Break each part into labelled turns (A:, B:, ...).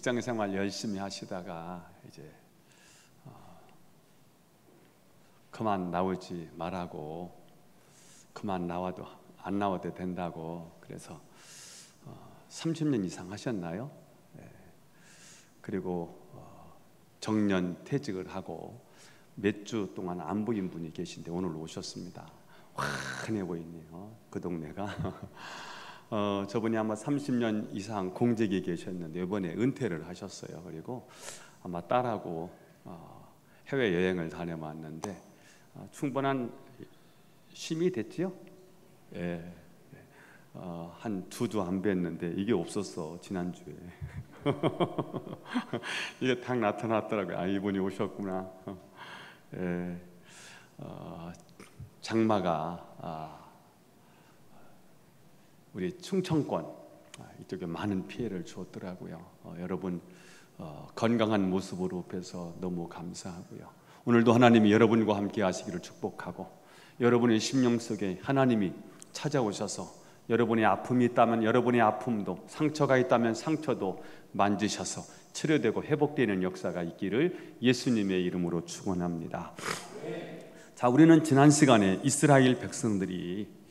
A: 직장 생활 열심히 하시다가 이제 그만 나오지 말라고, 그만 나와도 안 나와도 된다고, 그래서 30년 이상 하셨나요? 네. 그리고 정년 퇴직을 하고 몇 주 동안 안 보인 분이 계신데 오늘 오셨습니다. 환해 보이네요, 그 동네가. 저분이 아마 30년 이상 공직에 계셨는데 이번에 은퇴를 하셨어요. 그리고 아마 딸하고 해외여행을 다녀왔는데 충분한 쉼이 됐지요? 예. 한 2주 안 뵀는데 이게 없었어, 지난주에. 이게 딱 나타났더라고요. 아, 이분이 오셨구나. 예. 장마가 우리 충청권 이쪽에 많은 피해를 주었더라고요. 여러분 건강한 모습으로 뵈서 너무 감사하고요. 오늘도 하나님이 여러분과 함께 하시기를 축복하고, 여러분의 심령 속에 하나님이 찾아오셔서 여러분의 아픔이 있다면 여러분의 아픔도, 상처가 있다면 상처도 만지셔서 치료되고 회복되는 역사가 있기를 예수님의 이름으로 축원합니다. 자, 우리는 지난 시간에 이스라엘 백성들이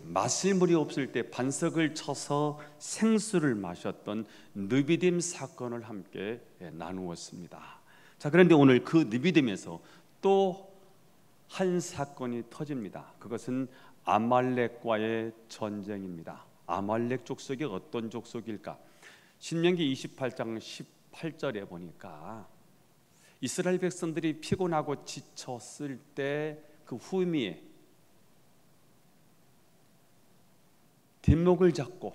A: 마실 물이 없을 때 반석을 쳐서 생수를 마셨던 느비딤 사건을 함께 나누었습니다. 자, 그런데 오늘 그 느비딤에서 또 한 사건이 터집니다. 그것은 아말렉과의 전쟁입니다. 아말렉 족속이 어떤 족속일까? 신명기 28장 18절에 보니까 이스라엘 백성들이 피곤하고 지쳤을 때 그 후미에 뒷목을 잡고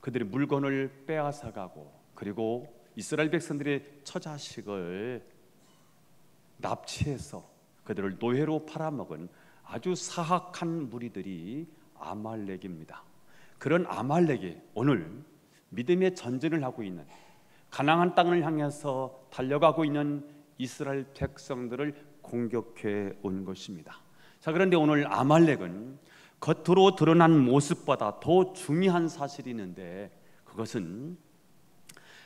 A: 그들의 물건을 빼앗아가고, 그리고 이스라엘 백성들의 처자식을 납치해서 그들을 노예로 팔아먹은 아주 사악한 무리들이 아말렉입니다. 그런 아말렉이 오늘 믿음의 전쟁을 하고 있는, 가나안 땅을 향해서 달려가고 있는 이스라엘 백성들을 공격해 온 것입니다. 자, 그런데 오늘 아말렉은 겉으로 드러난 모습보다 더 중요한 사실이 있는데, 그것은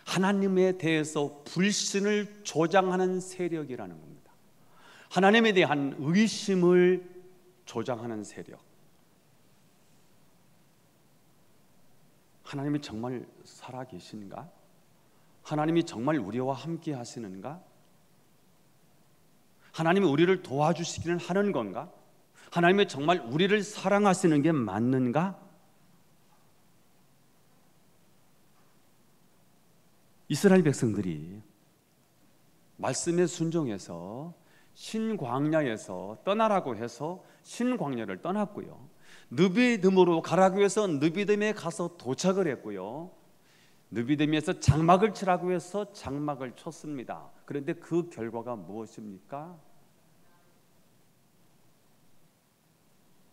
A: 하나님에 대해서 불신을 조장하는 세력이라는 겁니다. 하나님에 대한 의심을 조장하는 세력. 하나님이 정말 살아계신가? 하나님이 정말 우리와 함께 하시는가? 하나님이 우리를 도와주시기는 하는 건가? 하나님이 정말 우리를 사랑하시는 게 맞는가? 이스라엘 백성들이 말씀에 순종해서 신광야에서 떠나라고 해서 신광야를 떠났고요, 느비딤으로 가라고 해서 느비딤에 가서 도착을 했고요, 느비딤에서 장막을 치라고 해서 장막을 쳤습니다. 그런데 그 결과가 무엇입니까?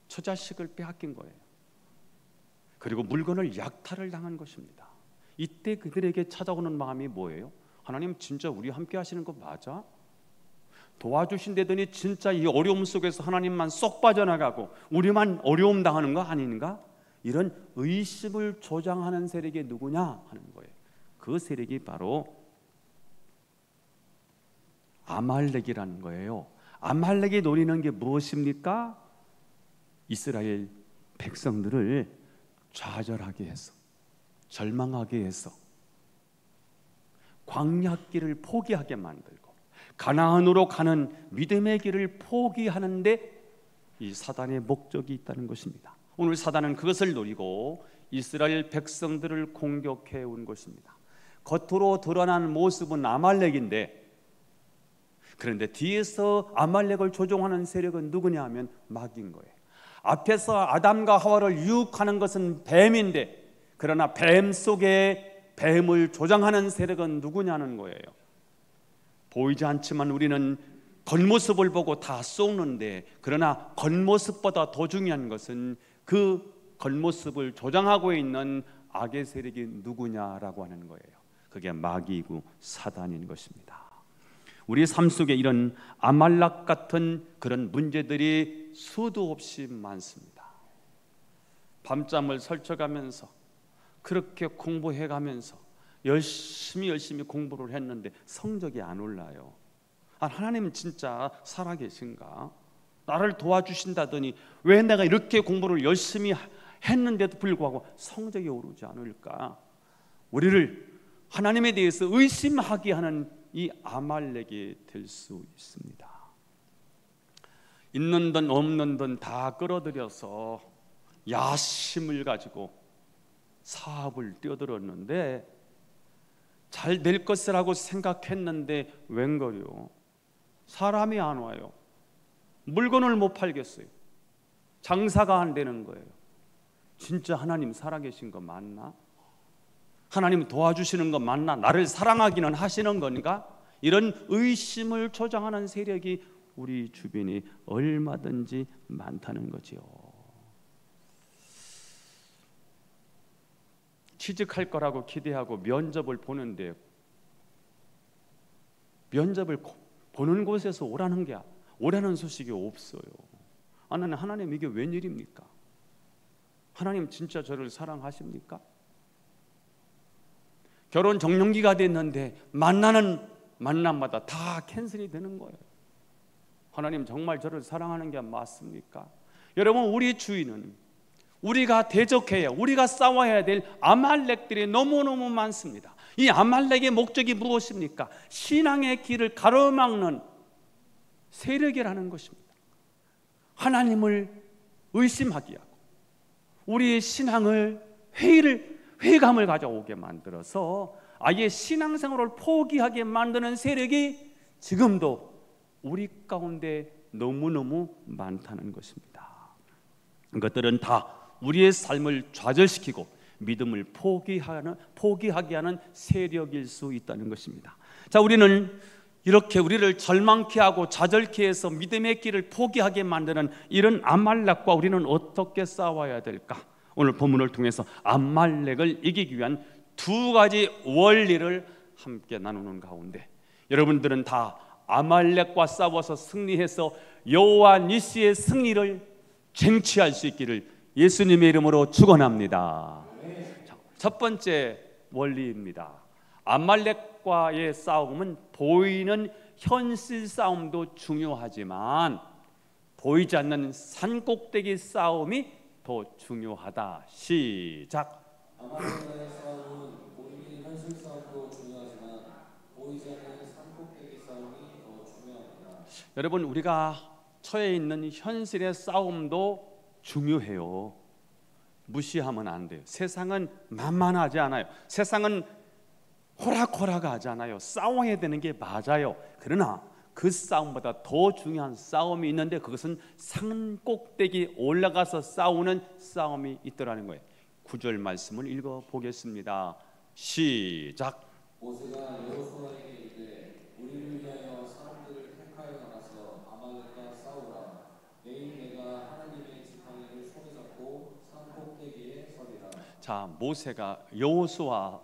A: 처자식을 빼앗긴 거예요. 그리고 물건을 약탈을 당한 것입니다. 이때 그들에게 찾아오는 마음이 뭐예요? 하나님 진짜 우리 함께 하시는 거 맞아? 도와주신다더니 진짜 이 어려움 속에서 하나님만 쏙 빠져나가고 우리만 어려움 당하는 거 아닌가? 이런 의심을 조장하는 세력이 누구냐 하는 거예요. 그 세력이 바로 아말렉이라는 거예요. 아말렉이 노리는 게 무엇입니까? 이스라엘 백성들을 좌절하게 해서, 절망하게 해서, 광야길을 포기하게 만들고 가나안으로 가는 믿음의 길을 포기하는데 이 사단의 목적이 있다는 것입니다. 오늘 사단은 그것을 노리고 이스라엘 백성들을 공격해 온 것입니다. 겉으로 드러난 모습은 아말렉인데, 그런데 뒤에서 아말렉을 조종하는 세력은 누구냐 하면 마귀인 거예요. 앞에서 아담과 하와를 유혹하는 것은 뱀인데, 그러나 뱀 속에 뱀을 조장하는 세력은 누구냐는 거예요. 보이지 않지만 우리는 겉모습을 보고 다 쏘는데, 그러나 겉모습보다 더 중요한 것은 그 겉모습을 조장하고 있는 악의 세력이 누구냐라고 하는 거예요. 그게 마귀이고 사단인 것입니다. 우리 삶 속에 이런 아말렉 같은 그런 문제들이 수도 없이 많습니다. 밤잠을 설쳐가면서, 그렇게 공부해가면서, 열심히 공부를 했는데 성적이 안 올라요. 하나님 진짜 살아계신가? 나를 도와주신다더니 왜 내가 이렇게 공부를 열심히 했는데도 불구하고 성적이 오르지 않을까? 우리를 하나님에 대해서 의심하게 하는 이 아말렉이 될 수 있습니다. 있는 돈 없는 돈 다 끌어들여서 야심을 가지고 사업을 뛰어들었는데 잘 될 것이라고 생각했는데 웬걸요? 사람이 안 와요. 물건을 못 팔겠어요. 장사가 안 되는 거예요. 진짜 하나님 살아계신 거 맞나? 하나님 도와주시는 거 맞나? 나를 사랑하기는 하시는 건가? 이런 의심을 조장하는 세력이 우리 주변에 얼마든지 많다는 거지요. 취직할 거라고 기대하고 면접을 보는데 면접을 보는 곳에서 오라는 소식이 없어요. 나는 하나님 이게 웬일입니까? 하나님 진짜 저를 사랑하십니까? 결혼 적령기가 됐는데 만나는 만남마다 다 캔슬이 되는 거예요. 하나님 정말 저를 사랑하는 게 맞습니까? 여러분, 우리 주위는 우리가 대적해야, 우리가 싸워야 될 아말렉들이 너무너무 많습니다. 이 아말렉의 목적이 무엇입니까? 신앙의 길을 가로막는 세력이라는 것입니다. 하나님을 의심하게 하고 우리의 신앙을 회의감을 가져오게 만들어서 아예 신앙생활을 포기하게 만드는 세력이 지금도 우리 가운데 너무너무 많다는 것입니다. 이것들은 다 우리의 삶을 좌절시키고 믿음을 포기하게 하는 세력일 수 있다는 것입니다. 자, 우리는 이렇게 우리를 절망케 하고 좌절케 해서 믿음의 길을 포기하게 만드는 이런 아말렉과 우리는 어떻게 싸워야 될까? 오늘 본문을 통해서 아말렉을 이기기 위한 두 가지 원리를 함께 나누는 가운데 여러분들은 다 아말렉과 싸워서 승리해서 여호와 니시의 승리를 쟁취할 수 있기를 예수님의 이름으로 축원합니다. 첫 번째 원리입니다. 아말렉과의 싸움은 보이는 현실 싸움도 중요하지만 보이지 않는 산꼭대기 싸움이 더 중요하다. 시작.
B: 아말렉과의 싸움은 보이는 현실 싸움도 중요하지만 보이지 않는 산꼭대기 싸움이 더 중요합니다.
A: 여러분, 우리가 처해 있는 현실의 싸움도 중요해요. 무시하면 안 돼요. 세상은 만만하지 않아요. 세상은 호락호락하지 않아요. 싸워야 되는 게 맞아요. 그러나 그 싸움보다 더 중요한 싸움이 있는데 그것은 산꼭대기 올라가서 싸우는 싸움이 있더라는 거예요. 9절 말씀을 읽어보겠습니다. 시작.
B: 모세가 여호수아에게 이르되 우리를 위하여 사람들을 택하여 나가서 아말렉과 싸우라. 내일 내가 하나님의 지팡이를 손에 잡고 산꼭대기에 서리라.
A: 자, 모세가 여호수아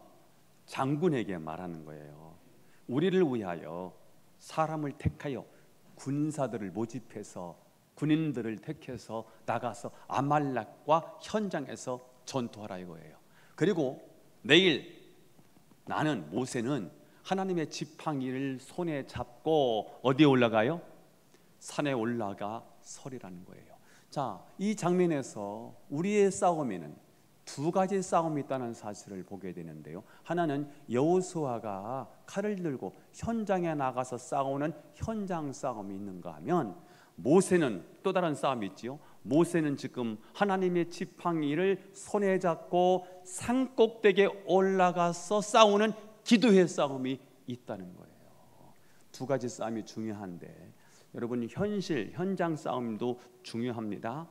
A: 장군에게 말하는 거예요. 우리를 위하여 사람을 택하여 군사들을 모집해서 군인들을 택해서 나가서 아말렉과 현장에서 전투하라 이거예요. 그리고 내일 나는 모세는 하나님의 지팡이를 손에 잡고 어디에 올라가요? 산에 올라가 서리라는 거예요. 자, 이 장면에서 우리의 싸움에는 두 가지 싸움이 있다는 사실을 보게 되는데요. 하나는 여호수아가 칼을 들고 현장에 나가서 싸우는 현장 싸움이 있는가 하면 모세는 또 다른 싸움이 있지요. 모세는 지금 하나님의 지팡이를 손에 잡고 산꼭대기에 올라가서 싸우는 기도의 싸움이 있다는 거예요. 두 가지 싸움이 중요한데 여러분, 현장 싸움도 중요합니다.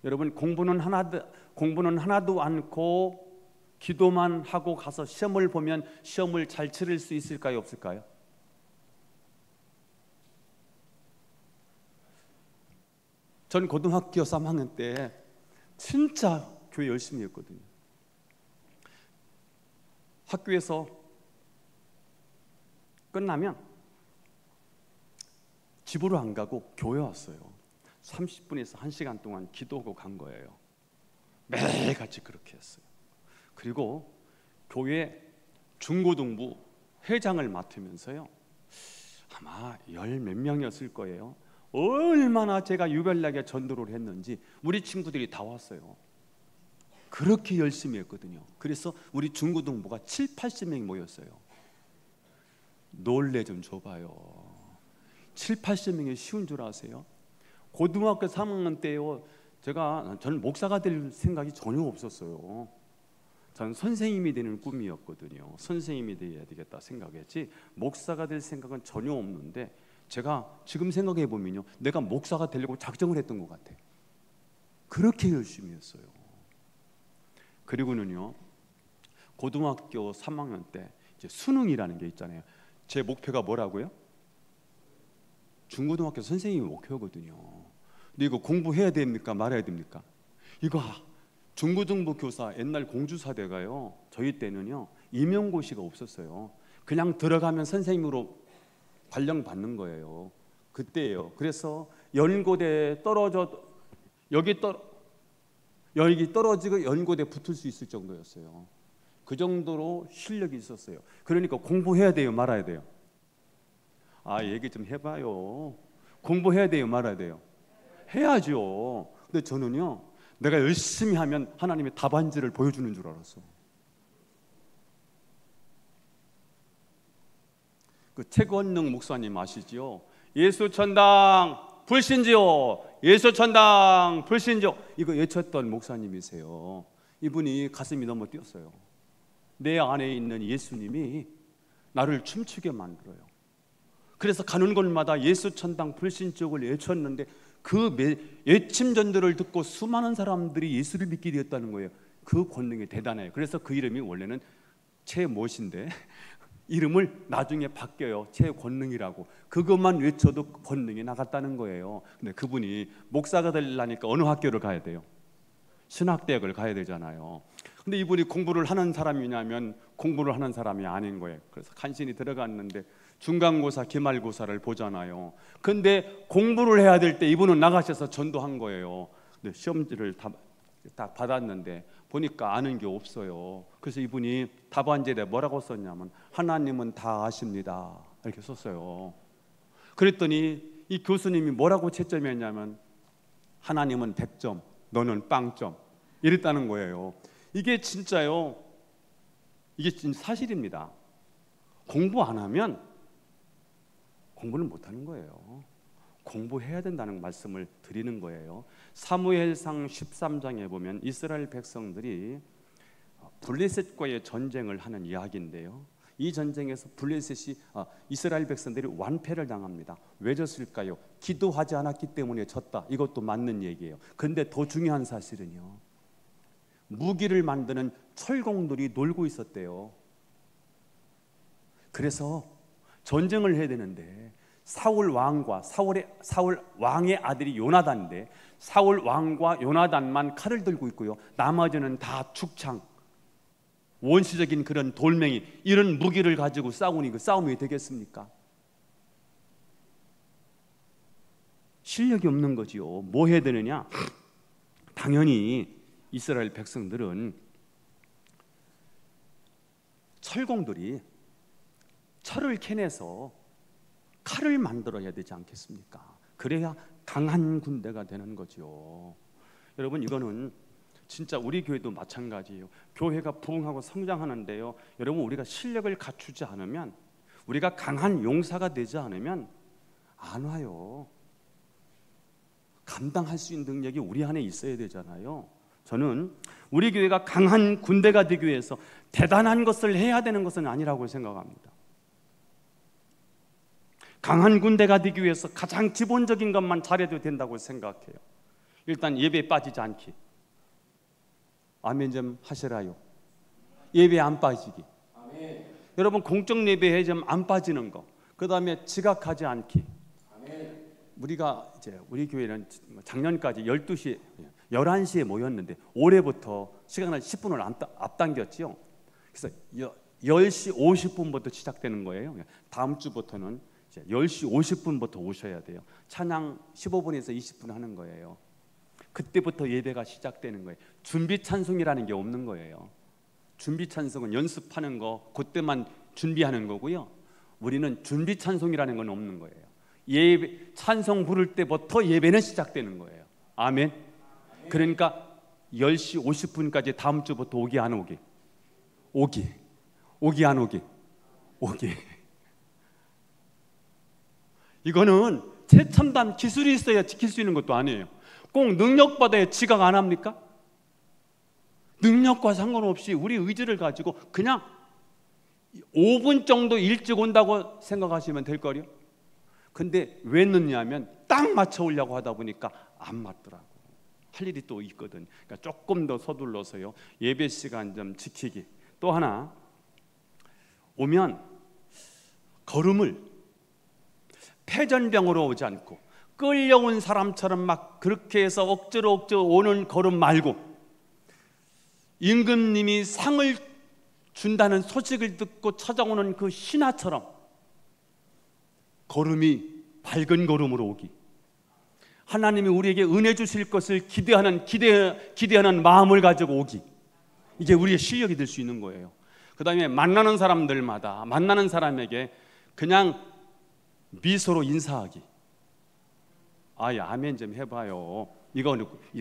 A: 여러분, 공부는 하나도 않고 기도만 하고 가서 시험을 보면 시험을 잘 치를 수 있을까요, 없을까요? 전 고등학교 3학년 때 진짜 교회 열심히 했거든요. 학교에서 끝나면 집으로 안 가고 교회 왔어요. 30분에서 1시간 동안 기도하고 간 거예요. 매일같이 그렇게 했어요. 그리고 교회 중고등부 회장을 맡으면서요, 아마 열 몇 명이었을 거예요. 얼마나 제가 유별나게 전도를 했는지 우리 친구들이 다 왔어요. 그렇게 열심히 했거든요. 그래서 우리 중고등부가 7, 80명이 모였어요. 놀래 좀 줘봐요. 7, 80명이 쉬운 줄 아세요? 고등학교 3학년 때요, 저는 목사가 될 생각이 전혀 없었어요. 저는 선생님이 되는 꿈이었거든요. 선생님이 되어야 되겠다 생각했지 목사가 될 생각은 전혀 없는데, 제가 지금 생각해 보면요, 내가 목사가 되려고 작정을 했던 것 같아. 그렇게 열심히 했어요. 그리고는요, 고등학교 3학년 때 이제 수능이라는 게 있잖아요. 제 목표가 뭐라고요? 중고등학교 선생님이 목표거든요. 근데 이거 공부해야 됩니까? 말아야 됩니까? 이거 중고등부 교사 옛날 공주사대가요, 저희 때는요 임용고시가 없었어요. 그냥 들어가면 선생님으로 발령받는 거예요. 그때예요. 그래서 연고대 여기 떨어지고 연고대 붙을 수 있을 정도였어요. 그 정도로 실력이 있었어요. 그러니까 공부해야 돼요, 말아야 돼요? 얘기 좀 해봐요. 공부해야 돼요, 말아야 돼요? 해야죠. 근데 저는요, 내가 열심히 하면 하나님의 답안지를 보여주는 줄 알았어. 그 최권능 목사님 아시지요? 예수 천당 불신지요, 예수 천당 불신지요, 이거 외쳤던 목사님이세요. 이분이 가슴이 너무 뛰었어요. 내 안에 있는 예수님이 나를 춤추게 만들어요. 그래서 가는 곳마다 예수 천당 불신지옥을 외쳤는데, 그 외침전들을 듣고 수많은 사람들이 예수를 믿게 되었다는 거예요. 그 권능이 대단해요. 그래서 그 이름이 원래는 최못인데 이름을 나중에 바뀌어요. 최권능이라고. 그것만 외쳐도 권능이 나갔다는 거예요. 근데 그분이 목사가 되려니까 어느 학교를 가야 돼요? 신학대학을 가야 되잖아요. 근데 이분이 공부를 하는 사람이냐면 공부를 하는 사람이 아닌 거예요. 그래서 간신히 들어갔는데 중간고사, 기말고사를 보잖아요. 근데 공부를 해야 될 때 이분은 나가셔서 전도한 거예요. 근데 시험지를 딱 받았는데 보니까 아는 게 없어요. 그래서 이분이 답안지에 뭐라고 썼냐면, 하나님은 다 아십니다, 이렇게 썼어요. 그랬더니 이 교수님이 뭐라고 채점했냐면, 하나님은 100점, 너는 빵점, 이랬다는 거예요. 이게 진짜요, 이게 진짜 사실입니다. 공부 안 하면 공부는 못하는 거예요. 공부해야 된다는 말씀을 드리는 거예요. 사무엘상 13장에 보면 이스라엘 백성들이 블레셋과의 전쟁을 하는 이야기인데요, 이 전쟁에서 이스라엘 백성들이 완패를 당합니다. 왜 졌을까요? 기도하지 않았기 때문에 졌다, 이것도 맞는 얘기예요. 근데 더 중요한 사실은요, 무기를 만드는 철공들이 놀고 있었대요. 그래서 전쟁을 해야 되는데 사울 왕의 아들이 요나단인데, 사울 왕과 요나단만 칼을 들고 있고요, 나머지는 다 축창, 원시적인 그런 돌멩이, 이런 무기를 가지고 싸우니 그 싸움이 되겠습니까? 실력이 없는 거지요. 뭐 해야 되느냐? 당연히 이스라엘 백성들은 철공들이 철을 캐내서 칼을 만들어야 되지 않겠습니까? 그래야 강한 군대가 되는 거죠. 여러분, 이거는 진짜 우리 교회도 마찬가지예요. 교회가 부흥하고 성장하는데요, 여러분, 우리가 실력을 갖추지 않으면, 우리가 강한 용사가 되지 않으면 안 와요. 감당할 수 있는 능력이 우리 안에 있어야 되잖아요. 저는 우리 교회가 강한 군대가 되기 위해서 대단한 것을 해야 되는 것은 아니라고 생각합니다. 강한 군대가 되기 위해서 가장 기본적인 것만 잘해도 된다고 생각해요. 일단 예배에 빠지지 않기. 아멘 좀 하시라요. 예배에 안 빠지기. 아멘. 여러분, 공적 예배에 좀 안 빠지는 거. 그 다음에 지각하지 않기. 아멘. 우리 교회는 작년까지 11시에 모였는데 올해부터 시간을 10분을 앞당겼지요. 그래서 10시 50분부터 시작되는 거예요. 다음 주부터는 10시 50분부터 오셔야 돼요. 찬양 15분에서 20분 하는 거예요. 그때부터 예배가 시작되는 거예요. 준비 찬송이라는 게 없는 거예요. 준비 찬송은 연습하는 거, 그때만 준비하는 거고요. 우리는 준비 찬송이라는 건 없는 거예요. 예배 찬송 부를 때부터 예배는 시작되는 거예요. 아멘. 그러니까 10시 50분까지 다음 주부터 오기 안 오기? 오기 안 오기? 오기. 이거는 최첨단 기술이 있어야 지킬 수 있는 것도 아니에요. 꼭 능력받아야 지각 안 합니까? 능력과 상관없이 우리 의지를 가지고 그냥 5분 정도 일찍 온다고 생각하시면 될 거요. 근데 왜 늦냐면 딱 맞춰 오려고 하다 보니까 안 맞더라고. 할 일이 또 있거든. 그러니까 조금 더 서둘러서요. 예배 시간 좀 지키기. 또 하나, 오면 걸음을 패전병으로 오지 않고 끌려온 사람처럼 막 그렇게 해서 억지로 오는 걸음 말고, 임금님이 상을 준다는 소식을 듣고 찾아오는 그 신하처럼 걸음이 밝은 걸음으로 오기. 하나님이 우리에게 은혜 주실 것을 기대하는 마음을 가지고 오기. 이게 우리의 실력이 될 수 있는 거예요. 그 다음에 만나는 사람들마다 만나는 사람에게 그냥 미소로 인사하기. 아예 아멘 좀 해봐요. 이거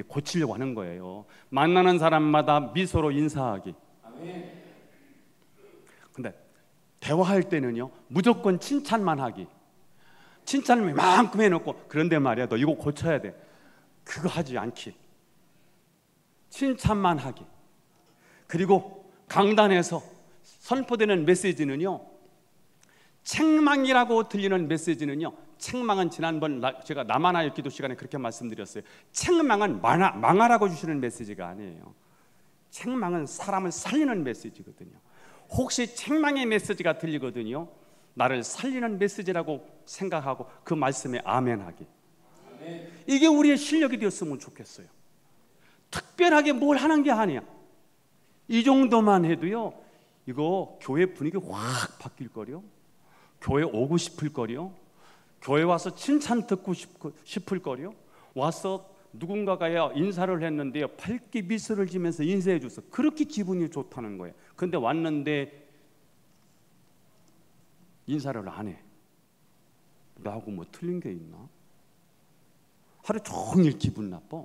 A: 고치려고 하는 거예요. 만나는 사람마다 미소로 인사하기. 아멘. 근데 대화할 때는요 무조건 칭찬만 하기. 칭찬을 이만큼 해놓고 그런데 말이야 너 이거 고쳐야 돼. 그거 하지 않기. 칭찬만 하기. 그리고 강단에서 선포되는 메시지는요, 책망이라고 들리는 메시지는요, 책망은 지난번 제가 남하나의 기도 시간에 그렇게 말씀드렸어요. 책망은 망하라고 주시는 메시지가 아니에요. 책망은 사람을 살리는 메시지거든요. 혹시 책망의 메시지가 들리거든요, 나를 살리는 메시지라고 생각하고 그 말씀에 아멘하기. 이게 우리의 실력이 되었으면 좋겠어요. 특별하게 뭘 하는 게 아니야. 이 정도만 해도요, 이거 교회 분위기 확 바뀔 거요. 교회 오고 싶을 거요. 교회 와서 칭찬 듣고 싶을 거요. 와서 누군가가 인사를 했는데요, 밝게 미소를 지면서 인사해 줬어. 그렇게 기분이 좋다는 거예요. 근데 왔는데 인사를 안 해. 나하고 뭐 틀린 게 있나? 하루 종일 기분 나빠.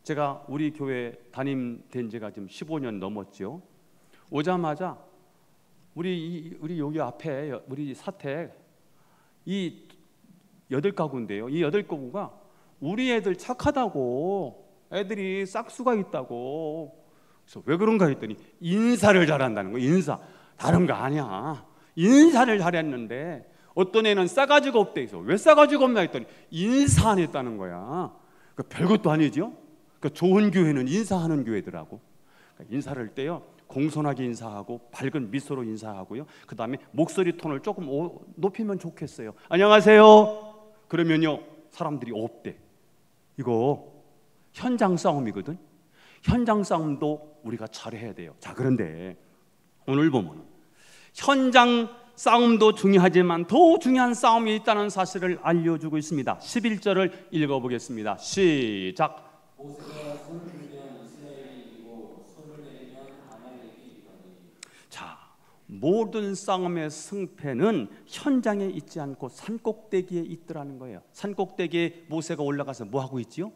A: 제가 우리 교회 담임된 지가 지금 15년 넘었죠. 오자마자 우리 여기 앞에 우리 사택 이 8가구인데요. 이 8가구가 우리 애들 착하다고, 애들이 싹수가 있다고. 그래서 왜 그런가 했더니 인사를 잘한다는 거예요. 인사. 다른 거 아니야. 인사를 잘했는데 어떤 애는 싸가지가 없대. 그래서 왜 싸가지가 없나 했더니 인사 안 했다는 거야. 그러니까 별것도 아니죠. 그러니까 좋은 교회는 인사하는 교회더라고. 그러니까 인사를 할 때요, 공손하게 인사하고 밝은 미소로 인사하고요. 그 다음에 목소리 톤을 조금 높이면 좋겠어요. 안녕하세요. 그러면요 사람들이 없대. 이거 현장 싸움이거든. 현장 싸움도 우리가 잘해야 돼요. 자, 그런데 오늘 보면 현장 싸움도 중요하지만 더 중요한 싸움이 있다는 사실을 알려주고 있습니다. 11절을 읽어보겠습니다. 시작.
B: 모세가 손을 들면 이스라엘이 이기고 손을 내리면 아말렉이 이기더니.
A: 자, 모든 싸움의 승패는 현장에 있지 않고 산꼭대기에 있더라는 거예요. 산꼭대기에 모세가 올라가서 뭐 하고 있지요?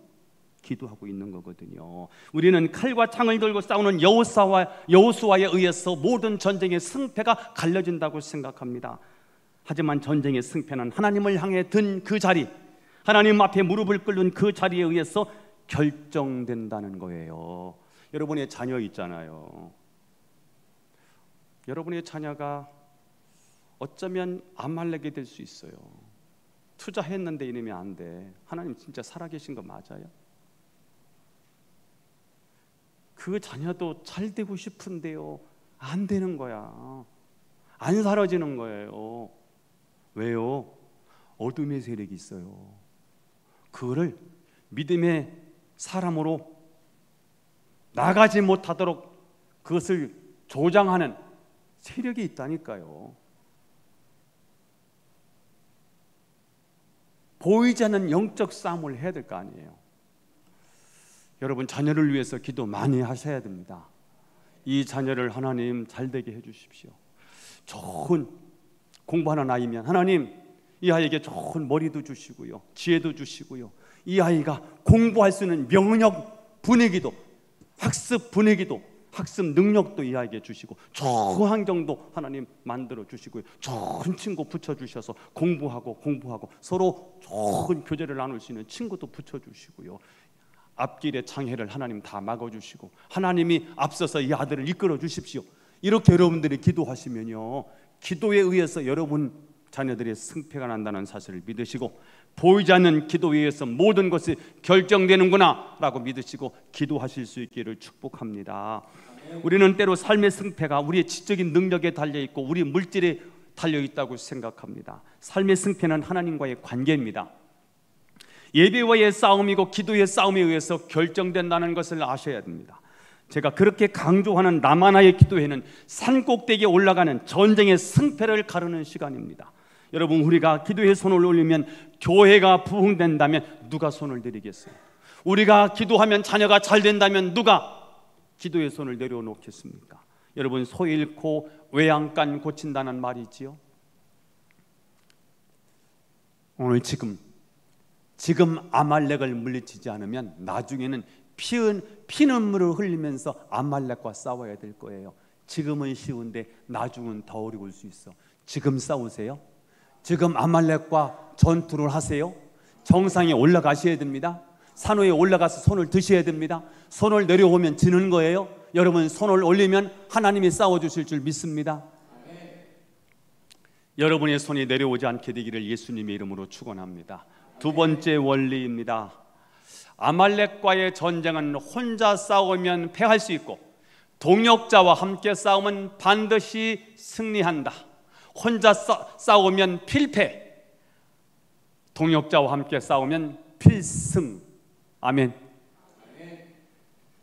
A: 기도하고 있는 거거든요. 우리는 칼과 창을 들고 싸우는 여호수아에 의해서 모든 전쟁의 승패가 갈려진다고 생각합니다. 하지만 전쟁의 승패는 하나님을 향해 든 그 자리, 하나님 앞에 무릎을 꿇는 그 자리에 의해서 결정된다는 거예요. 여러분의 자녀 있잖아요. 여러분의 자녀가 어쩌면 아말렉이 될 수 있어요. 투자했는데 이놈이 안 돼. 하나님 진짜 살아계신 거 맞아요? 그 자녀도 잘 되고 싶은데요, 안 되는 거야. 안 사라지는 거예요. 왜요? 어둠의 세력이 있어요. 그거를 믿음의 사람으로 나가지 못하도록 그것을 조장하는 세력이 있다니까요. 보이지 않는 영적 싸움을 해야 될 거 아니에요. 여러분 자녀를 위해서 기도 많이 하셔야 됩니다. 이 자녀를 하나님 잘되게 해주십시오. 좋은 공부하는 아이면 하나님 이 아이에게 좋은 머리도 주시고요, 지혜도 주시고요, 이 아이가 공부할 수 있는 명역 분위기도, 학습 분위기도, 학습 능력도 이 아이에게 주시고, 좋은 환경도 하나님 만들어 주시고요, 좋은 친구 붙여주셔서 공부하고 서로 좋은 교제를 나눌 수 있는 친구도 붙여주시고요, 앞길의 장애를 하나님 다 막아주시고 하나님이 앞서서 이 아들을 이끌어 주십시오. 이렇게 여러분들이 기도하시면요, 기도에 의해서 여러분 자녀들의 승패가 난다는 사실을 믿으시고, 보이지 않는 기도에 의해서 모든 것이 결정되는구나 라고 믿으시고 기도하실 수 있기를 축복합니다. 우리는 때로 삶의 승패가 우리의 지적인 능력에 달려있고 우리 물질에 달려있다고 생각합니다. 삶의 승패는 하나님과의 관계입니다. 예배와의 싸움이고 기도의 싸움에 의해서 결정된다는 것을 아셔야 됩니다. 제가 그렇게 강조하는 라마나의 기도회는 산꼭대기에 올라가는 전쟁의 승패를 가르는 시간입니다. 여러분, 우리가 기도에 손을 올리면 교회가 부흥된다면 누가 손을 드리겠어요? 우리가 기도하면 자녀가 잘 된다면 누가 기도에 손을 내려놓겠습니까? 여러분, 소 잃고 외양간 고친다는 말이지요. 오늘 지금 아말렉을 물리치지 않으면 나중에는 피눈물을 흘리면서 아말렉과 싸워야 될 거예요. 지금은 쉬운데 나중은 더 어려울 수 있어. 지금 싸우세요. 지금 아말렉과 전투를 하세요. 정상에 올라가셔야 됩니다. 산 위에 올라가서 손을 드셔야 됩니다. 손을 내려오면 지는 거예요. 여러분, 손을 올리면 하나님이 싸워주실 줄 믿습니다. 여러분의 손이 내려오지 않게 되기를 예수님의 이름으로 축원합니다. 두 번째 원리입니다. 아말렉과의 전쟁은 혼자 싸우면 패할 수 있고 동역자와 함께 싸우면 반드시 승리한다. 혼자 싸우면 필패, 동역자와 함께 싸우면 필승. 아멘.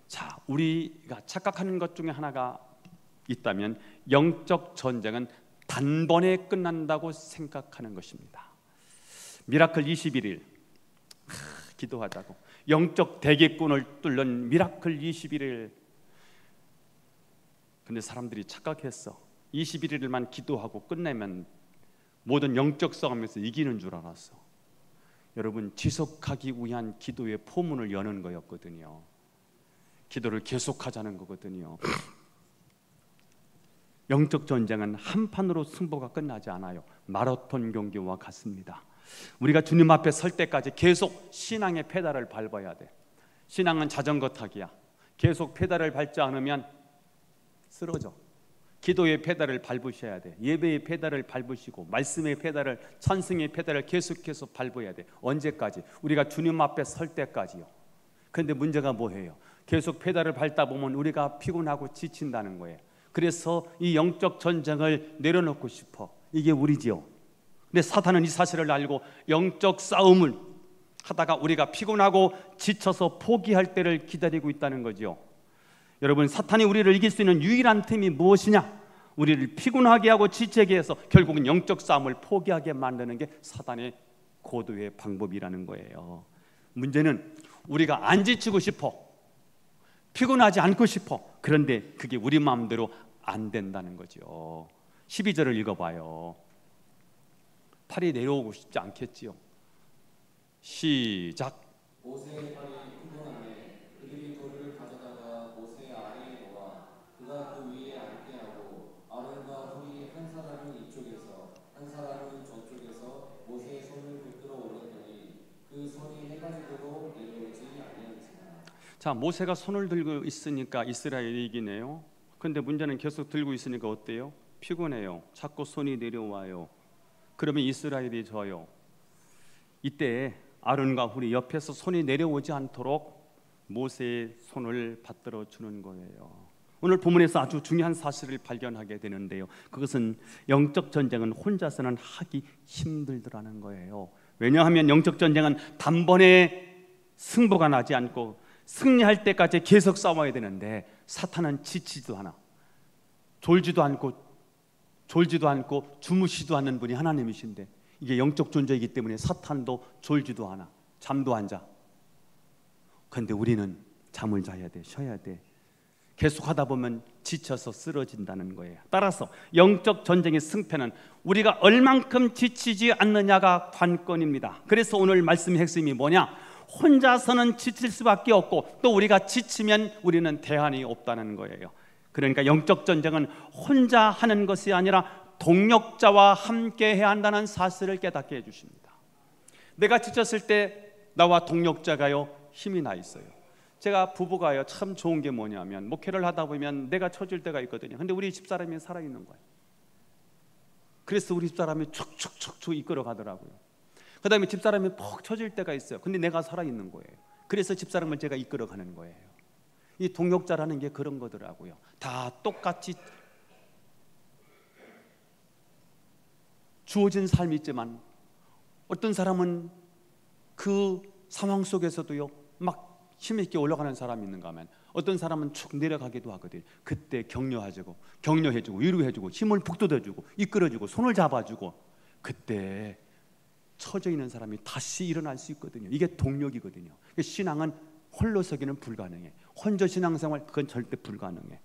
A: 자, 우리가 착각하는 것 중에 하나가 있다면 영적 전쟁은 단번에 끝난다고 생각하는 것입니다. 미라클 21일 기도하자고 영적 대기권을 뚫는 미라클 21일. 근데 사람들이 착각했어. 21일만 기도하고 끝내면 모든 영적 싸움에서 이기는 줄 알았어. 여러분, 지속하기 위한 기도의 포문을 여는 거였거든요. 기도를 계속하자는 거거든요. 영적 전쟁은 한 판으로 승부가 끝나지 않아요. 마라톤 경기와 같습니다. 우리가 주님 앞에 설 때까지 계속 신앙의 페달을 밟아야 돼. 신앙은 자전거 타기야. 계속 페달을 밟지 않으면 쓰러져. 기도의 페달을 밟으셔야 돼. 예배의 페달을 밟으시고 말씀의 페달을, 찬송의 페달을 계속해서 밟아야 돼. 언제까지? 우리가 주님 앞에 설 때까지요. 그런데 문제가 뭐예요? 계속 페달을 밟다 보면 우리가 피곤하고 지친다는 거예요. 그래서 이 영적 전쟁을 내려놓고 싶어. 이게 우리지요. 근데 사탄은 이 사실을 알고 영적 싸움을 하다가 우리가 피곤하고 지쳐서 포기할 때를 기다리고 있다는 거죠. 여러분, 사탄이 우리를 이길 수 있는 유일한 틈이 무엇이냐? 우리를 피곤하게 하고 지치게 해서 결국은 영적 싸움을 포기하게 만드는 게 사탄의 고도의 방법이라는 거예요. 문제는 우리가 안 지치고 싶어, 피곤하지 않고 싶어. 그런데 그게 우리 마음대로 안 된다는 거죠. 12절을 읽어봐요. 팔이 내려오고 싶지 않겠지요. 시작.
B: 모세의 팔이 피곤하네. 그들이 돌을 가져다가 모세 아래에 놓아 그가 그 위에 앉게 하고 아론과 훌이 한 사람은 이쪽에서 한 사람은 저쪽에서 모세의 손을 붙들어 올렸더니 그 손이 해가 지도록 내려오지 아니하였으나.
A: 자, 모세가 손을 들고 있으니까 이스라엘이 이기네요. 근데 문제는 계속 들고 있으니까 어때요? 피곤해요. 자꾸 손이 내려와요. 그러면 이스라엘이 져요. 이때 아론과 훌이 옆에서 손이 내려오지 않도록 모세의 손을 받들어 주는 거예요. 오늘 본문에서 아주 중요한 사실을 발견하게 되는데요. 그것은 영적 전쟁은 혼자서는 하기 힘들더라는 거예요. 왜냐하면 영적 전쟁은 단번에 승부가 나지 않고 승리할 때까지 계속 싸워야 되는데 사탄은 지치지도 않아. 졸지도 않고 주무시도 않는 분이 하나님이신데, 이게 영적 존재이기 때문에 사탄도 졸지도 않아. 잠도 안 자. 그런데 우리는 잠을 자야 돼. 쉬어야 돼. 계속하다 보면 지쳐서 쓰러진다는 거예요. 따라서 영적 전쟁의 승패는 우리가 얼만큼 지치지 않느냐가 관건입니다. 그래서 오늘 말씀의 핵심이 뭐냐? 혼자서는 지칠 수밖에 없고 또 우리가 지치면 우리는 대안이 없다는 거예요. 그러니까 영적 전쟁은 혼자 하는 것이 아니라 동력자와 함께 해야 한다는 사실을 깨닫게 해주십니다. 내가 지쳤을 때 나와 동력자가요 힘이 나 있어요. 제가 부부가요 참 좋은 게 뭐냐면 목회를 하다 보면 내가 처질 때가 있거든요. 근데 우리 집사람이 살아있는 거예요. 그래서 우리 집사람이 촉촉촉촉 이끌어 가더라고요. 그 다음에 집사람이 푹 처질 때가 있어요. 근데 내가 살아있는 거예요. 그래서 집사람을 제가 이끌어 가는 거예요. 이 동력자라는 게 그런 거더라고요. 다 똑같이 주어진 삶이 있지만 어떤 사람은 그 상황 속에서도요 막 힘있게 올라가는 사람이 있는가 하면 어떤 사람은 축 내려가기도 하거든요. 그때 격려해주고 위로해주고 힘을 북돋아주고 이끌어주고 손을 잡아주고 그때 처져 있는 사람이 다시 일어날 수 있거든요. 이게 동력이거든요. 신앙은 홀로서기는 불가능해. 혼자 신앙생활 그건 절대 불가능해.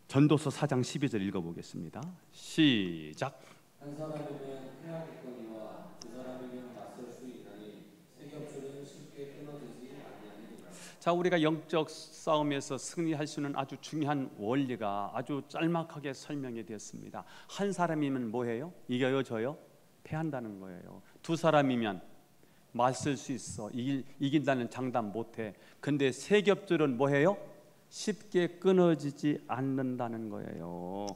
A: 전도서 4장 12절 읽어보겠습니다. 시작.
B: 한 사람이면 패하겠거니와 두 사람이면 맞설 수 있나니 세 겹줄은 쉽게 끊어지지 아니하니라.
A: 자, 우리가 영적 싸움에서 승리할 수 있는 아주 중요한 원리가 아주 짤막하게 설명이 되었습니다. 한 사람이면 뭐해요? 이겨요, 져요? 패한다는 거예요. 두 사람이면 맞설 수 있어. 이긴다는 장담 못해. 근데 세 겹줄은 뭐해요? 쉽게 끊어지지 않는다는 거예요.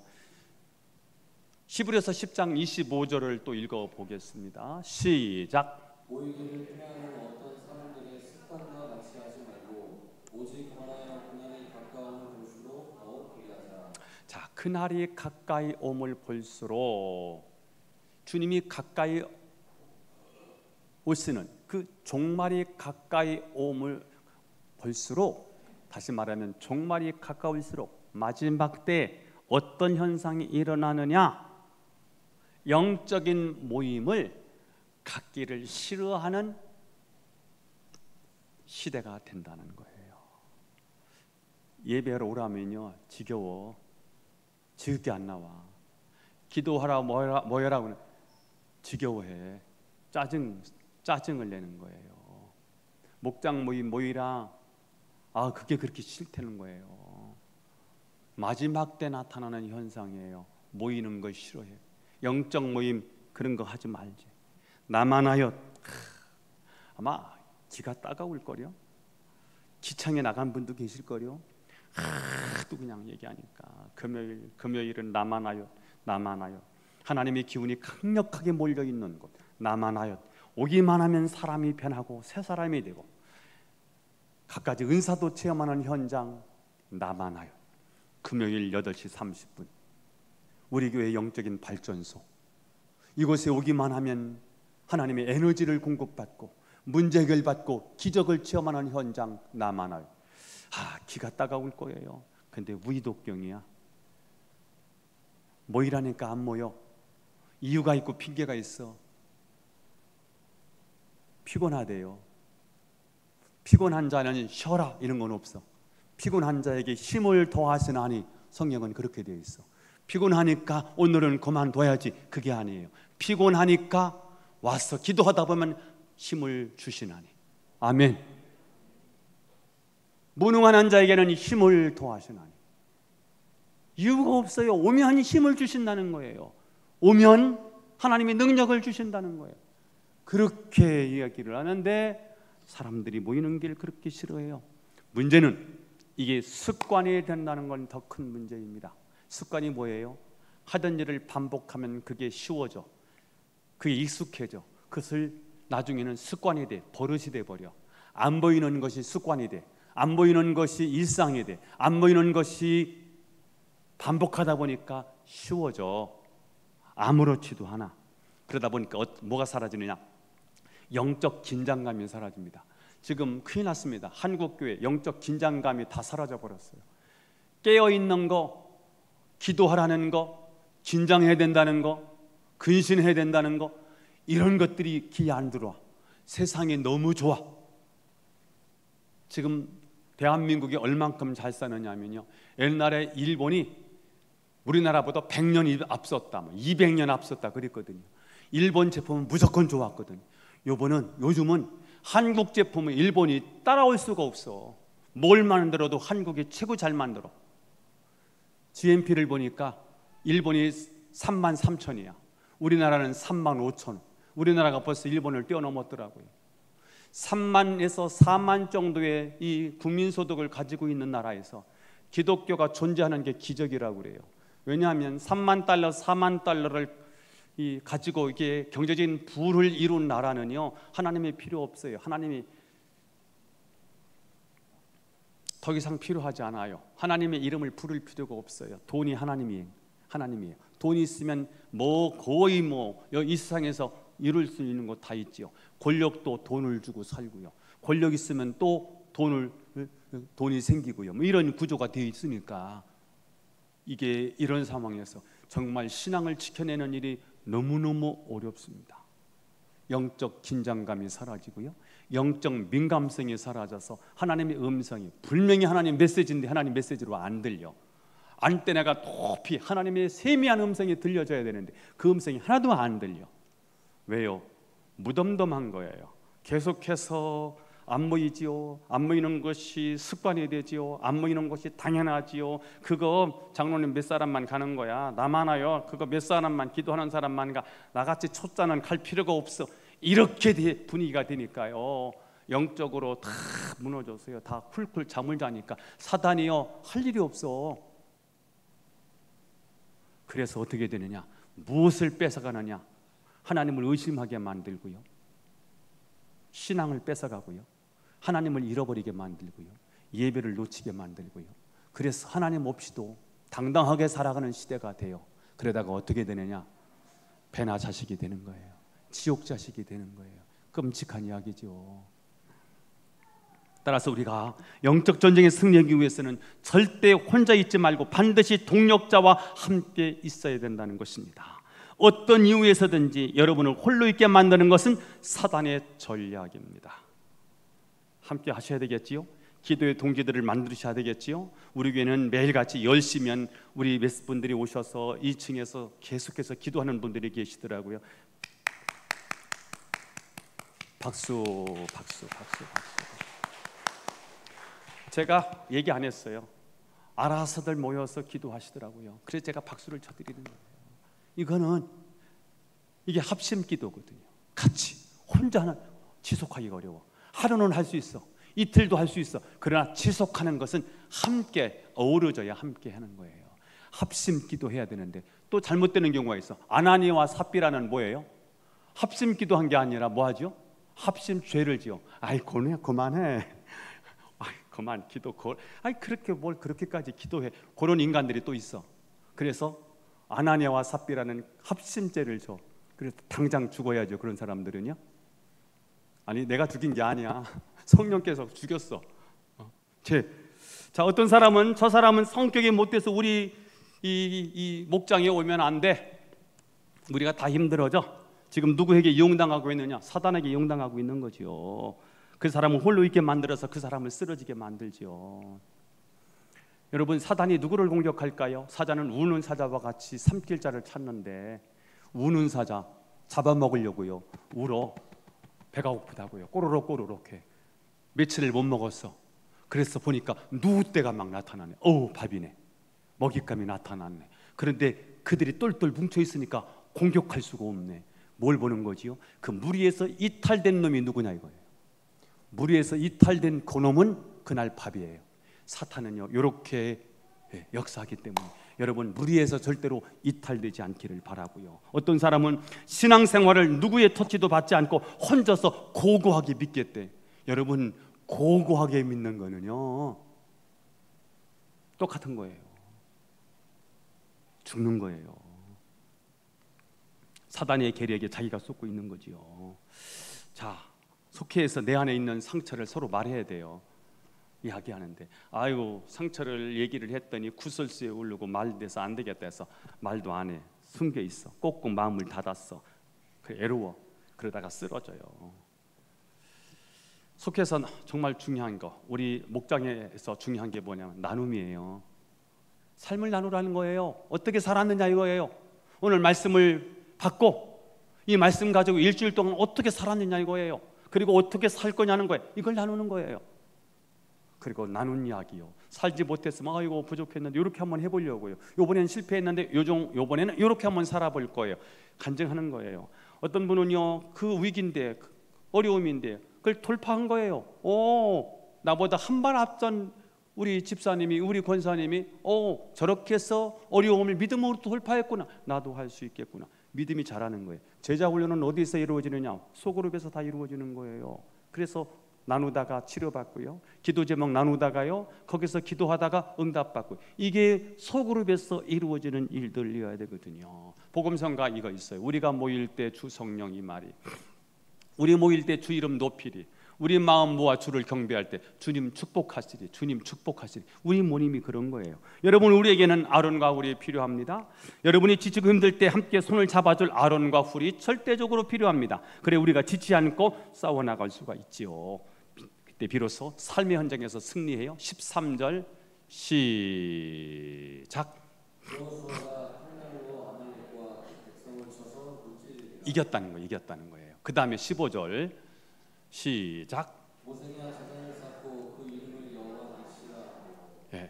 A: 히브리서 10장 25절을 또 읽어보겠습니다. 시작.
B: 모이기를 피하는 어떤 사람들의 습관과 같이 하지 말고 오직 권하여 그날이 가까움을 볼수록 더욱 그리하자.
A: 자, 그날이 가까이 옴을 볼수록 주님이 가까이 오시는 그 종말이 가까이 옴을 볼수록, 다시 말하면 종말이 가까울수록 마지막 때 어떤 현상이 일어나느냐? 영적인 모임을 갖기를 싫어하는 시대가 된다는 거예요. 예배하러 오라면요 지겨워, 지겹게 안 나와. 기도하라 뭐해라 지겨워해. 짜증을 내는 거예요. 목장 모임 모이라, 그게 그렇게 싫다는 거예요. 마지막 때 나타나는 현상이에요. 모이는 걸 싫어해. 영적 모임 그런 거 하지 말지. 나만 하여 아마 기가 따가울 거려. 기창에 나간 분도 계실 거려. 또 그냥 얘기하니까 금요일은 나만 하여. 하나님의 기운이 강력하게 몰려 있는 곳 나만 하여. 오기만 하면 사람이 변하고 새 사람이 되고 갖가지 은사도 체험하는 현장 나만 하여. 금요일 8시 30분 우리 교회 영적인 발전소, 이곳에 오기만 하면 하나님의 에너지를 공급받고 문제 해결받고 기적을 체험하는 현장 나만 하여. 기가 따가울 거예요. 근데 위독경이야. 모이라니까 안 모여. 이유가 있고 핑계가 있어. 피곤하대요. 피곤한 자는 쉬어라 이런 건 없어. 피곤한 자에게 힘을 더하시나니 성경은 그렇게 되어 있어. 피곤하니까 오늘은 그만둬야지 그게 아니에요. 피곤하니까 와서 기도하다 보면 힘을 주시나니. 아멘. 무능한 자에게는 힘을 더하시나니. 이유가 없어요. 오면 힘을 주신다는 거예요. 오면 하나님의 능력을 주신다는 거예요. 그렇게 이야기를 하는데 사람들이 모이는 길 그렇게 싫어해요. 문제는 이게 습관이 된다는 건 더 큰 문제입니다. 습관이 뭐예요? 하던 일을 반복하면 그게 쉬워져. 그게 익숙해져. 그것을 나중에는 습관이 돼. 버릇이 돼 버려. 안 보이는 것이 습관이 돼. 안 보이는 것이 일상이 돼. 안 보이는 것이 반복하다 보니까 쉬워져. 아무렇지도 않아. 그러다 보니까 뭐가 사라지느냐? 영적 긴장감이 사라집니다. 지금 큰일 났습니다. 한국교회 영적 긴장감이 다 사라져 버렸어요. 깨어있는 거, 기도하라는 거, 긴장해야 된다는 거, 근신해야 된다는 거, 이런 것들이 귀에 안 들어와. 세상이 너무 좋아. 지금 대한민국이 얼만큼 잘 사느냐면요, 옛날에 일본이 우리나라보다 100년 앞섰다, 200년 앞섰다 그랬거든요. 일본 제품은 무조건 좋았거든요. 요즘은 한국 제품은 일본이 따라올 수가 없어. 뭘 만들어도 한국이 최고 잘 만들어. GNP를 보니까 일본이 33,000이야. 우리나라는 35,000. 우리나라가 벌써 일본을 뛰어넘었더라고요. 3만에서 4만 정도의 이 국민소득을 가지고 있는 나라에서 기독교가 존재하는 게 기적이라고 그래요. 왜냐하면 3만 달러, 4만 달러를 가지고 이게 경제적인 부를 이룬 나라는요, 하나님이 필요 없어요. 하나님이 더 이상 필요하지 않아요. 하나님의 이름을 부를 필요가 없어요. 돈이 하나님이에요. 돈이 있으면 거의 이 세상에서 이룰 수 있는 거 다 있지요. 권력도 돈을 주고 살고요. 권력 있으면 또 돈이 생기고요. 이런 구조가 되어 있으니까 이게 이런 상황에서 정말 신앙을 지켜내는 일이 너무너무 어렵습니다. 영적 긴장감이 사라지고요, 영적 민감성이 사라져서 하나님의 음성이 분명히 하나님 메시지인데 하나님 메시지로 안 들려. 안테나가 높이 하나님의 세미한 음성이 들려져야 되는데 그 음성이 하나도 안 들려. 왜요? 무덤덤한 거예요. 계속해서 안 보이지요. 안 보이는 것이 습관이 되지요. 안 보이는 것이 당연하지요. 그거 장로님 몇 사람만 가는 거야. 나만 와요. 그거 몇 사람만 기도하는 사람만 가. 나같이 초짜는 갈 필요가 없어. 이렇게 분위기가 되니까요, 영적으로 다 무너졌어요. 다 쿨쿨 잠을 자니까 사단이요 할 일이 없어. 그래서 어떻게 되느냐? 무엇을 뺏어가느냐? 하나님을 의심하게 만들고요, 신앙을 뺏어가고요, 하나님을 잃어버리게 만들고요, 예배를 놓치게 만들고요. 그래서 하나님 없이도 당당하게 살아가는 시대가 돼요. 그러다가 어떻게 되느냐? 배나 자식이 되는 거예요. 지옥 자식이 되는 거예요. 끔찍한 이야기죠. 따라서 우리가 영적 전쟁에 승리하기 위해서는 절대 혼자 있지 말고 반드시 동력자와 함께 있어야 된다는 것입니다. 어떤 이유에서든지 여러분을 홀로 있게 만드는 것은 사단의 전략입니다. 함께 하셔야 되겠지요. 기도의 동기들을 만드셔야 되겠지요. 우리 교회는 매일같이 10시면 우리 몇 분들이 오셔서 2층에서 계속해서 기도하는 분들이 계시더라고요. 박수. 제가 얘기 안 했어요. 알아서들 모여서 기도하시더라고요. 그래서 제가 박수를 쳐드리는 거예요. 이게 합심 기도거든요. 같이 혼자는 지속하기가 어려워. 하루는 할 수 있어. 이틀도 할 수 있어. 그러나 지속하는 것은 함께 어우러져야 함께 하는 거예요. 합심 기도해야 되는데 또 잘못되는 경우가 있어. 아나니와 삽비라는 뭐예요? 합심 기도한 게 아니라 뭐 하죠? 합심 죄를 지어. 그만해. 그만 기도. 그렇게 뭘 그렇게까지 기도해. 그런 인간들이 또 있어. 그래서 아나니아와 삽비라는 합심죄를 줘. 그래서 당장 죽어야죠. 그런 사람들은요. 아니, 내가 죽인 게 아니야. 성령께서 죽였어. 자, 어떤 사람은 저 사람은 성격이 못돼서 우리 이 목장에 오면 안 돼. 우리가 다 힘들어져. 지금 누구에게 이용당하고 있느냐? 사단에게 이용당하고 있는 거죠. 그 사람을 홀로 있게 만들어서 그 사람을 쓰러지게 만들죠. 여러분, 사단이 누구를 공격할까요? 사자는 우는 사자와 같이 삼킬 자를 찾는데, 우는 사자 잡아먹으려고요. 울어. 배가 고프다고요. 꼬르륵 해. 며칠을 못 먹었어. 그래서 보니까 누우떼가 막 나타나네. 밥이네. 먹잇감이 나타났네. 그런데 그들이 똘똘 뭉쳐 있으니까 공격할 수가 없네. 뭘 보는 거지요? 그 무리에서 이탈된 놈이 누구냐 이거예요. 무리에서 이탈된 그 놈은 그날 밥이에요. 사탄은요 이렇게 역사하기 때문에 여러분, 무리에서 절대로 이탈되지 않기를 바라고요. 어떤 사람은 신앙생활을 누구의 터치도 받지 않고 혼자서 고고하게 믿겠대. 여러분, 고고하게 믿는 거는요 똑같은 거예요. 죽는 거예요. 사단의 계략에 자기가 쏟고 있는 거지요. 자, 속해에서 내 안에 있는 상처를 서로 말해야 돼요. 이야기하는데 상처를 얘기를 했더니 구설수에 오르고 말돼서 안 되겠다 해서 말도 안 해. 숨겨 있어. 꼭꼭 마음을 닫았어. 애로워. 그러다가 쓰러져요. 속해서 정말 중요한 거, 우리 목장에서 중요한 게 뭐냐면 나눔이에요. 삶을 나누라는 거예요. 어떻게 살았느냐 이거예요. 오늘 말씀을 받고 이 말씀 가지고 일주일 동안 어떻게 살았느냐 이거예요. 그리고 어떻게 살 거냐는 거예요. 이걸 나누는 거예요. 그리고 나눈 이야기요. 살지 못했으면 아이고 부족했는데 이렇게 한번 해보려고요. 요번에는 실패했는데 요번에는 이렇게 한번 살아볼 거예요. 간증하는 거예요. 어떤 분은요, 그 위기인데 어려움인데 그걸 돌파한 거예요. 나보다 한 발 앞선 우리 집사님이, 우리 권사님이 저렇게 해서 어려움을 믿음으로 돌파했구나. 나도 할 수 있겠구나. 믿음이 자라는 거예요. 제자 훈련은 어디서 이루어지느냐? 소그룹에서 다 이루어지는 거예요. 그래서 나누다가 치료받고요, 기도 제목 나누다가요, 거기서 기도하다가 응답받고, 이게 소그룹에서 이루어지는 일들이어야 되거든요. 복음성가 이거 있어요. 우리가 모일 때 주 성령 이 말이, 우리 모일 때 주 이름 높이리, 우리 마음 모아 주를 경배할 때 주님 축복하시리, 주님 축복하시리. 우리 모임이 그런 거예요. 여러분, 우리에게는 아론과 훌이 필요합니다. 여러분이 지치고 힘들 때 함께 손을 잡아줄 아론과 훌이 절대적으로 필요합니다. 그래 우리가 지치 않고 싸워나갈 수가 있지요. 그때 비로소 삶의 현장에서 승리해요. 13절 시작. 이겼다는 거예요. 이겼다는 거예요. 그 다음에 15절 시작.
B: 모세가 제단을 쌓고 그 이름을 여호와 니시라.
A: 예,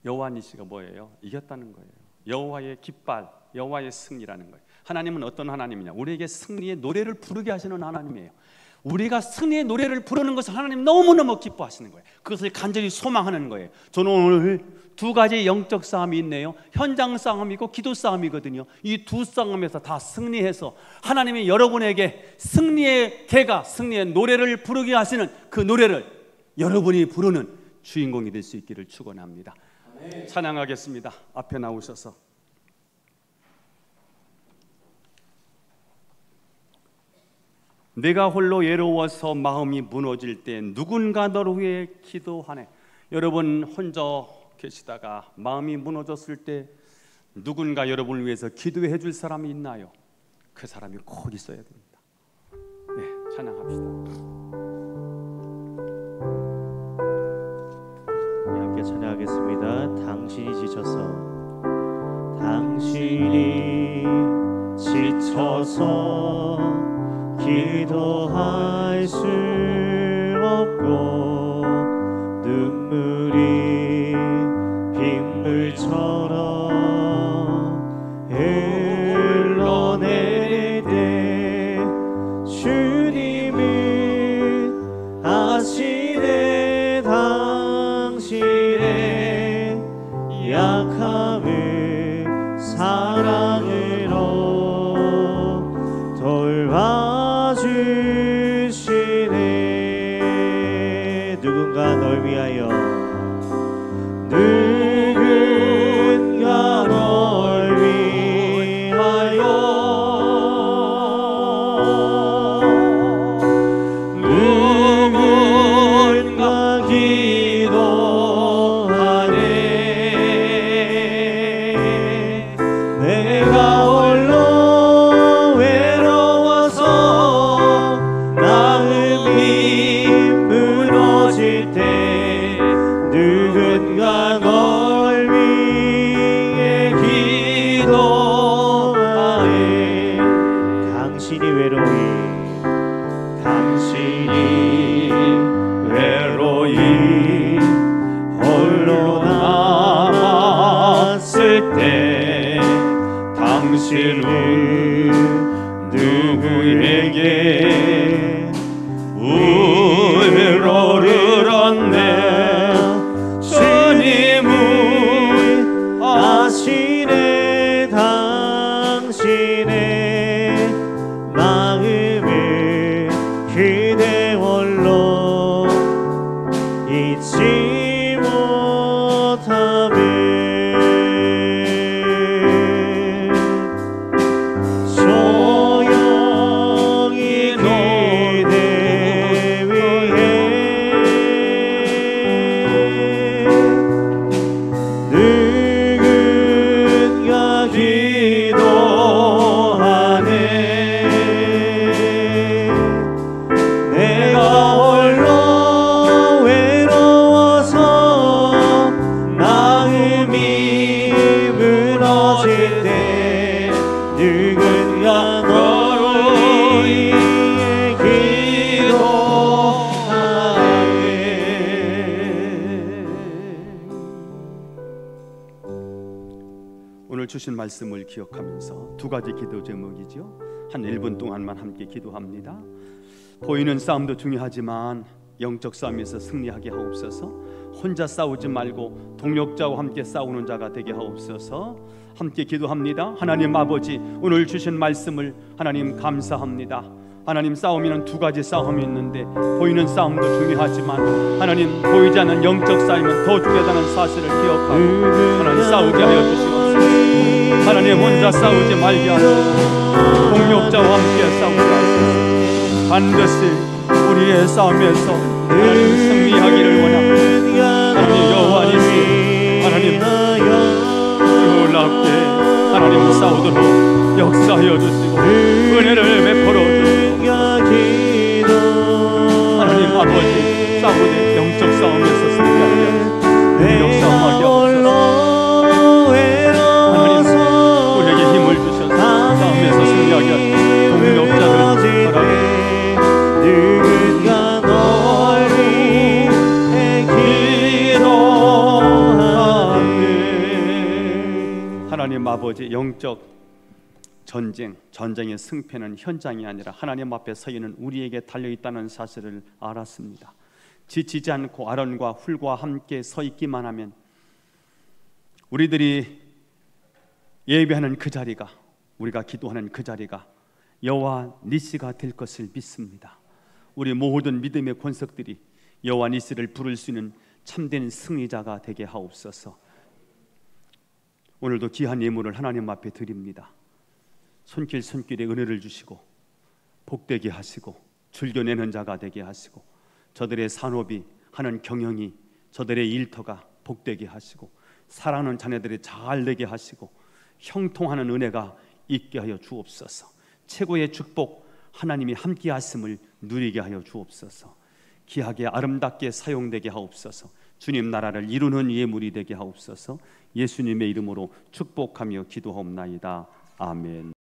A: 여호와 니시가 뭐예요? 이겼다는 거예요. 여호와의 깃발, 여호와의 승리라는 거예요. 하나님은 어떤 하나님이냐? 우리에게 승리의 노래를 부르게 하시는 하나님이에요. 우리가 승리의 노래를 부르는 것을 하나님 너무너무 기뻐하시는 거예요. 그것을 간절히 소망하는 거예요. 저는 오늘 두 가지 영적 싸움이 있네요. 현장 싸움이고 기도 싸움이거든요. 이 두 싸움에서 다 승리해서 하나님이 여러분에게 승리의 개가, 승리의 노래를 부르게 하시는 그 노래를 여러분이 부르는 주인공이 될 수 있기를 축원합니다. 찬양하겠습니다. 앞에 나오셔서. 내가 홀로 외로워서 마음이 무너질 때 누군가 너를 위해 기도하네. 여러분 혼자 계시다가 마음이 무너졌을 때 누군가 여러분을 위해서 기도해 줄 사람이 있나요? 그 사람이 꼭 있어야 됩니다. 네, 찬양합시다.
C: 네, 함께 찬양하겠습니다. 당신이 지쳐서, 당신이 지쳐서 기도할 수 없고 눈물이 빗물처럼 흘러내릴 때 주님은 아시네. 당신의 약함을 사랑으로 돌봐주시네. 누군가 널 위하여, 누군가 널 위하여, 누군가 기도하네. 내가 홀로 외로워서 마음이 무너질 때
A: 주신 말씀을 기억하면서 두 가지 기도 제목이죠. 한 1분 동안만 함께 기도합니다. 보이는 싸움도 중요하지만 영적 싸움에서 승리하게 하옵소서. 혼자 싸우지 말고 동력자와 함께 싸우는 자가 되게 하옵소서. 함께 기도합니다. 하나님 아버지, 오늘 주신 말씀을 하나님 감사합니다. 하나님, 싸움에는 두 가지 싸움이 있는데 보이는 싸움도 중요하지만 하나님, 보이지 않는 영적 싸움은 더 중요하다는 사실을 기억하고 하나님 싸우게 하여 주시옵소서. 하나님, 혼자 싸우지 말게 하시고 동력자와 함께 싸우게 하소서. 반드시 우리의 싸움에서 하나님 승리하기를 원합니다. 하나님, 여호와니시 하나님 놀랍게 하나님 싸우도록 역사하여 주시고 은혜를 베풀어 주시고 하나님 아버지, 싸우되 영적 싸움에서 승리하게 하시고 능력 싸움하게 하옵소서. 하나님, 우리에게 힘을 주셔서 싸움에서 승리하게 하시고 동력자를 허락해 하나님 아버지, 영적 전쟁의 승패는 현장이 아니라 하나님 앞에 서 있는 우리에게 달려있다는 사실을 알았습니다. 지치지 않고 아론과 훌과 함께 서 있기만 하면 우리들이 예배하는 그 자리가, 우리가 기도하는 그 자리가 여호와 니시가 될 것을 믿습니다. 우리 모든 믿음의 권석들이 여호와 니시를 부를 수 있는 참된 승리자가 되게 하옵소서. 오늘도 귀한 예물을 하나님 앞에 드립니다. 손길에 은혜를 주시고 복되게 하시고 즐겨내는 자가 되게 하시고 저들의 산업이 하는 경영이, 저들의 일터가 복되게 하시고 사랑하는 자녀들이 잘 되게 하시고 형통하는 은혜가 있게 하여 주옵소서. 최고의 축복 하나님이 함께 하심을 누리게 하여 주옵소서. 귀하게 아름답게 사용되게 하옵소서. 주님 나라를 이루는 예물이 되게 하옵소서. 예수님의 이름으로 축복하며 기도하옵나이다. 아멘.